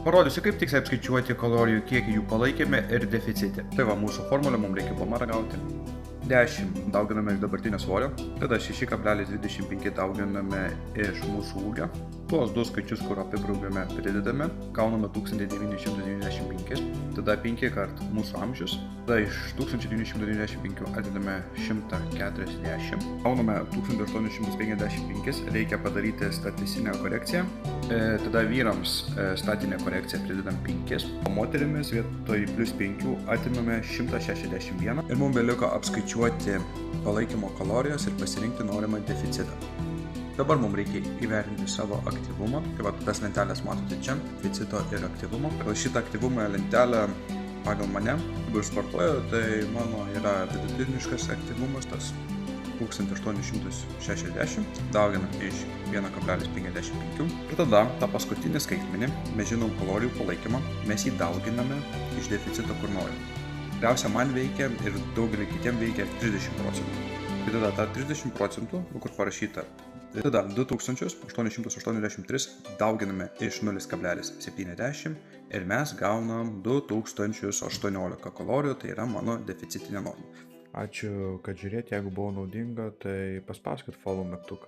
Parodysiu, kaip tiksliai apskaičiuoti kalorijų kiekį jų palaikėme ir deficite. Tai va, mūsų formulė, mums reikia blamarą gauti. 10 dauginame iš dabartinio svorio, tada 6,25 dauginame iš mūsų ūgio. Tuos du skaičius, kur apibraukėme, pridedame, gauname 1995, tada 5 kart mūsų amžius, tada iš 1995 atidame 140, gauname 1855, reikia padaryti statistinę korekciją, tada vyrams statinę korekciją pridedam 5, o moterimis vietoj plus 5 atimame 161 ir mums beliko apskaičiuoti palaikymo kalorijas ir pasirinkti norimą deficitą. Dabar mums reikia įvertinti savo aktyvumą. Tai va, tas lentelės matote čia, deficito ir aktyvumo. Pagal šitą aktyvumą lentelę pagal mane, jeigu sportuoju, tai mano yra vidutiniškas aktyvumas, tas 1860, dauginam iš 1,55. Ir tada tą paskutinį skaitmenį, mes žinom kalorijų palaikymą, mes jį dauginame iš deficito, kur norim. Galiausia man veikia ir daugelį kitiem veikia 30%. Tai tada tą 30%, kur parašyta, tada 2883 dauginame iš 0,70 ir mes gaunam 2018 kalorijų, tai yra mano deficitinė norma. Ačiū, kad žiūrėt, jeigu buvo naudinga, tai paspauskit follow mygtuką.